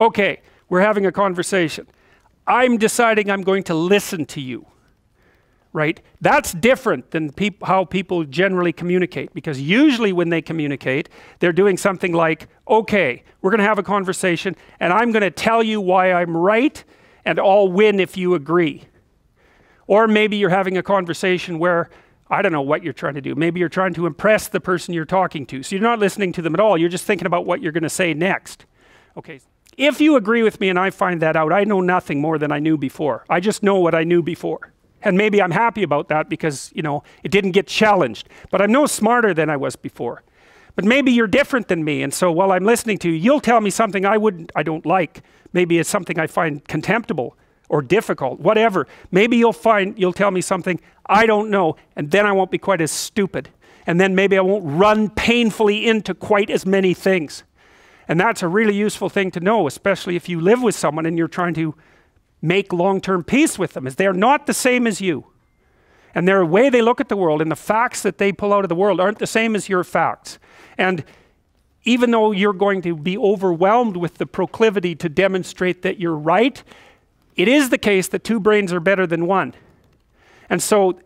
Okay, we're having a conversation. I'm deciding I'm going to listen to you, right? That's different than how people generally communicate, because usually when they communicate, they're doing something like, okay, we're going to have a conversation and I'm going to tell you why I'm right and I'll win if you agree. Or maybe you're having a conversation where, I don't know what you're trying to do. Maybe you're trying to impress the person you're talking to. So you're not listening to them at all. You're just thinking about what you're going to say next. Okay. If you agree with me and I find that out, I know nothing more than I knew before. I just know what I knew before. And maybe I'm happy about that because, you know, it didn't get challenged. But I'm no smarter than I was before. But maybe you're different than me, and so while I'm listening to you, you'll tell me something I don't like. Maybe it's something I find contemptible or difficult, whatever. Maybe you'll tell me something I don't know, and then I won't be quite as stupid. And then maybe I won't run painfully into quite as many things. And that's a really useful thing to know, especially if you live with someone and you're trying to make long-term peace with them, is they're not the same as you. And their way they look at the world and the facts that they pull out of the world aren't the same as your facts. And even though you're going to be overwhelmed with the proclivity to demonstrate that you're right, it is the case that two brains are better than one. And so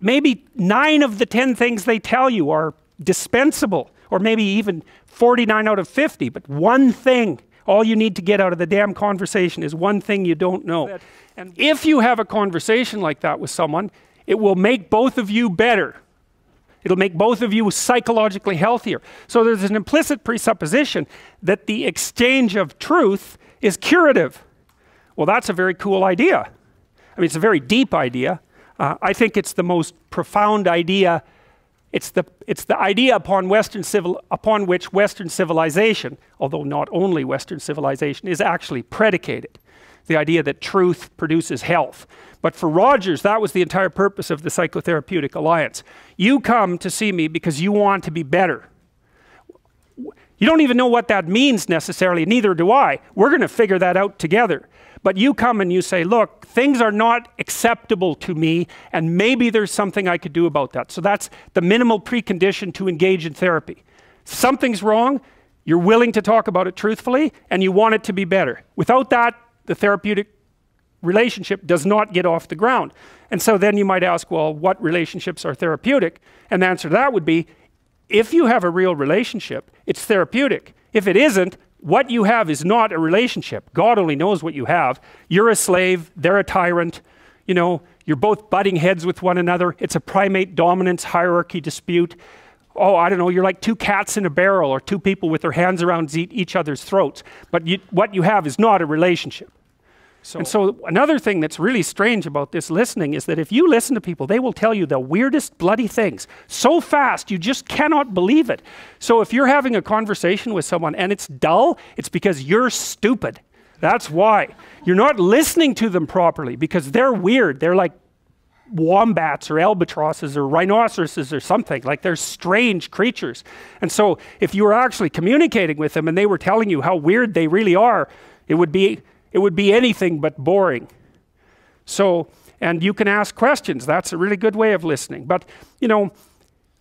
maybe 9 of the 10 things they tell you are dispensable, or maybe even 49 out of 50, but one thing, all you need to get out of the damn conversation is one thing you don't know. And if you have a conversation like that with someone, it will make both of you better. It'll make both of you psychologically healthier. So there's an implicit presupposition that the exchange of truth is curative. Well, that's a very cool idea. I mean, it's a very deep idea. I think it's the most profound idea. It's the idea upon which Western civilization, although not only Western civilization, is actually predicated. The idea that truth produces health. But for Rogers, that was the entire purpose of the Psychotherapeutic Alliance. You come to see me because you want to be better. You don't even know what that means necessarily, neither do I. We're going to figure that out together. But you come and you say, look, things are not acceptable to me, and maybe there's something I could do about that. So that's the minimal precondition to engage in therapy. Something's wrong, you're willing to talk about it truthfully, and you want it to be better. Without that, the therapeutic relationship does not get off the ground. And so then you might ask, well, what relationships are therapeutic? And the answer to that would be, if you have a real relationship, it's therapeutic. If it isn't, what you have is not a relationship. God only knows what you have. You're a slave, they're a tyrant, you know, you're both butting heads with one another. It's a primate dominance hierarchy dispute. Oh, I don't know, you're like 2 cats in a barrel, or 2 people with their hands around each other's throats. But what you have is not a relationship. And so another thing that's really strange about this listening is that if you listen to people, they will tell you the weirdest bloody things so fast you just cannot believe it. So if you're having a conversation with someone and it's dull, it's because you're stupid. That's why. You're not listening to them properly because they're weird. They're like wombats or albatrosses or rhinoceroses or something. Like, they're strange creatures. And so if you were actually communicating with them and they were telling you how weird they really are, it would be anything but boring. So, and you can ask questions. That's a really good way of listening. But, you know,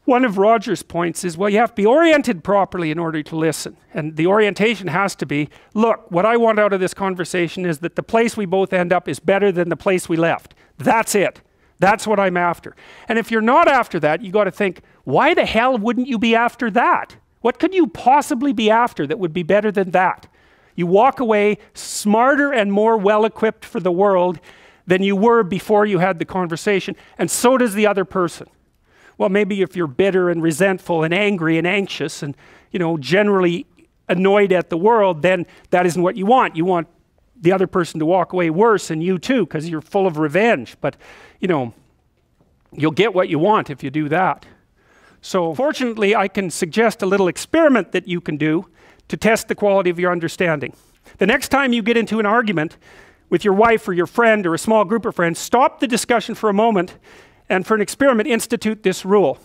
one of Rogers' points is, well, you have to be oriented properly in order to listen. And the orientation has to be, look, what I want out of this conversation is that the place we both end up is better than the place we left. That's it. That's what I'm after. And if you're not after that, you got to think, why the hell wouldn't you be after that? What could you possibly be after that would be better than that? You walk away smarter and more well-equipped for the world than you were before you had the conversation, and so does the other person. Well, maybe if you're bitter and resentful and angry and anxious and, you know, generally annoyed at the world, then that isn't what you want. You want the other person to walk away worse, and you too, because you're full of revenge. But, you know, you'll get what you want if you do that. So fortunately, I can suggest a little experiment that you can do to test the quality of your understanding. The next time you get into an argument with your wife or your friend or a small group of friends, stop the discussion for a moment and, for an experiment, institute this rule.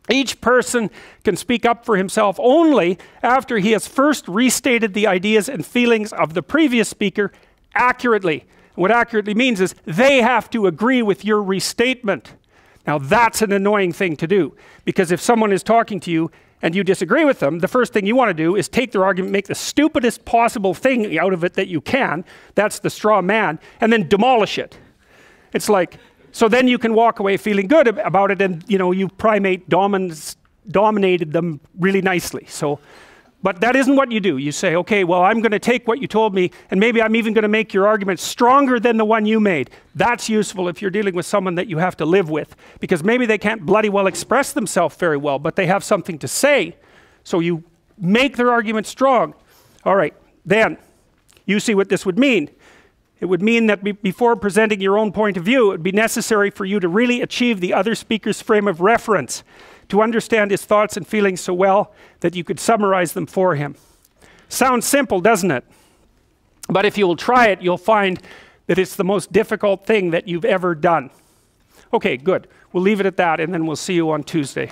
Each person can speak up for himself only after he has first restated the ideas and feelings of the previous speaker accurately. And what accurately means is they have to agree with your restatement. Now that's an annoying thing to do, because if someone is talking to you and you disagree with them, the first thing you want to do is take their argument, make the stupidest possible thing out of it that you can. That's the straw man, and then demolish it. It's like, so then you can walk away feeling good about it, and you primate dominated them really nicely. So, but that isn't what you do. You say, okay, well, I'm going to take what you told me, and maybe I'm even going to make your argument stronger than the one you made. That's useful if you're dealing with someone that you have to live with, because maybe they can't bloody well express themselves very well, but they have something to say. So you make their argument strong. All right, then you see what this would mean. It would mean that before presenting your own point of view, it would be necessary for you to really achieve the other speaker's frame of reference, to understand his thoughts and feelings so well that you could summarize them for him. Sounds simple, doesn't it? But if you'll try it, you'll find that it's the most difficult thing that you've ever done. Okay, good. We'll leave it at that, and then we'll see you on Tuesday.